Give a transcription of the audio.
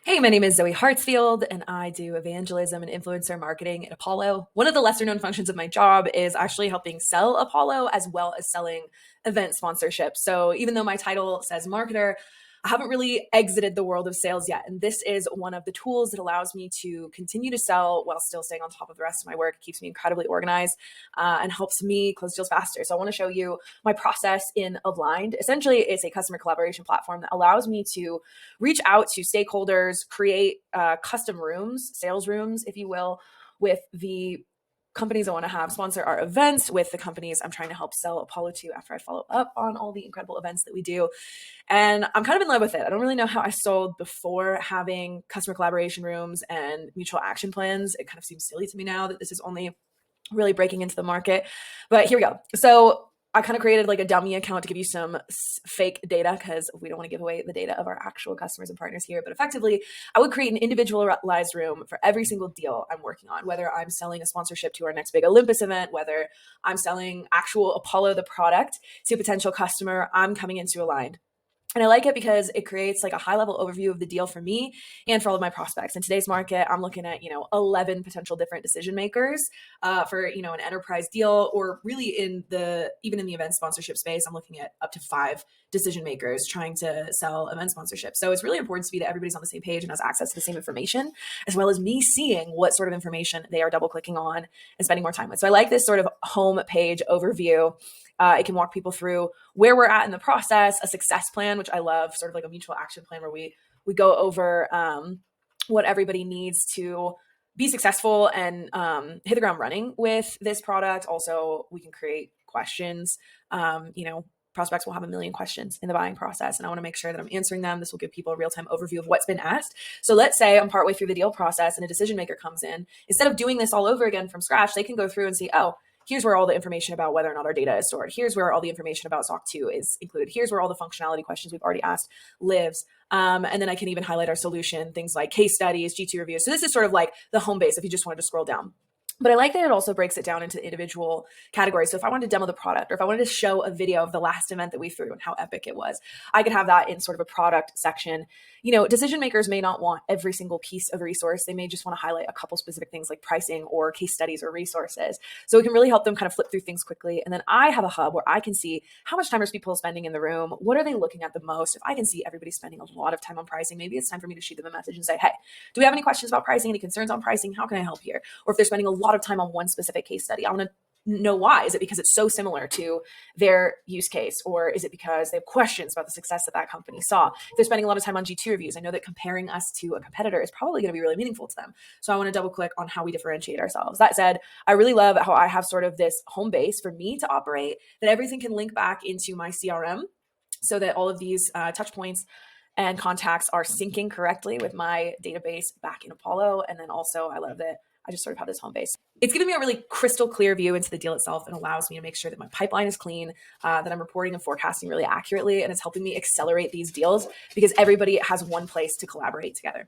Hey, my name is Zoe Hartsfield, and I do evangelism and influencer marketing at Apollo. One of the lesser known functions of my job is actually helping sell Apollo as well as selling event sponsorships. So even though my title says marketer, I haven't really exited the world of sales yet. And this is one of the tools that allows me to continue to sell while still staying on top of the rest of my work. It keeps me incredibly organized and helps me close deals faster. So I want to show you my process in Aligned. Essentially, it's a customer collaboration platform that allows me to reach out to stakeholders, create custom rooms, sales rooms, if you will, with the companies I want to have sponsor our events, with the companies I'm trying to help sell Apollo to after I follow up on all the incredible events that we do. And I'm kind of in love with it. I don't really know how I sold before having customer collaboration rooms and mutual action plans. It kind of seems silly to me now that this is only really breaking into the market. But here we go. So I kind of created like a dummy account to give you some fake data because we don't want to give away the data of our actual customers and partners here. But effectively, I would create an individualized room for every single deal I'm working on, whether I'm selling a sponsorship to our next big Olympus event, whether I'm selling actual Apollo, the product, to a potential customer, I'm coming into Aligned. And I like it because it creates like a high level overview of the deal for me and for all of my prospects. In today's market, I'm looking at, 11 potential different decision makers for, an enterprise deal, or really even in the event sponsorship space, I'm looking at up to 5 decision makers trying to sell event sponsorship. So it's really important to me that everybody's on the same page and has access to the same information, as well as me seeing what sort of information they are double clicking on and spending more time with. So I like this sort of home page overview. It can walk people through where we're at in the process, a success plan, which I love, sort of like a mutual action plan where we go over what everybody needs to be successful and hit the ground running with this product. Also, we can create questions. Prospects will have a million questions in the buying process, and I want to make sure that I'm answering them. This will give people a real-time overview of what's been asked. So let's say I'm partway through the deal process and a decision maker comes in. Instead of doing this all over again from scratch, they can go through and see, oh, here's where all the information about whether or not our data is stored. Here's where all the information about SOC 2 is included. Here's where all the functionality questions we've already asked lives. And then I can even highlight our solution, things like case studies, G2 reviews. So this is sort of like the home base if you just wanted to scroll down. But I like that it also breaks it down into individual categories. So if I wanted to demo the product, or if I wanted to show a video of the last event that we threw and how epic it was, I could have that in sort of a product section. Decision makers may not want every single piece of resource. They may just want to highlight a couple specific things like pricing or case studies or resources. So it can really help them kind of flip through things quickly. And then I have a hub where I can see how much time are people spending in the room? What are they looking at the most? If I can see everybody spending a lot of time on pricing, maybe it's time for me to shoot them a message and say, hey, do we have any questions about pricing? Any concerns on pricing? How can I help here? Or if they're spending a lot of time on one specific case study, I want to know why. Is it because it's so similar to their use case? Or is it because they have questions about the success that that company saw? If they're spending a lot of time on G2 reviews, I know that comparing us to a competitor is probably going to be really meaningful to them. So I want to double click on how we differentiate ourselves. That said, I really love how I have sort of this home base for me to operate, that everything can link back into my CRM so that all of these touch points and contacts are syncing correctly with my database back in Apollo. And then also I love that I just sort of have this home base. It's giving me a really crystal clear view into the deal itself and allows me to make sure that my pipeline is clean, that I'm reporting and forecasting really accurately. And it's helping me accelerate these deals because everybody has one place to collaborate together.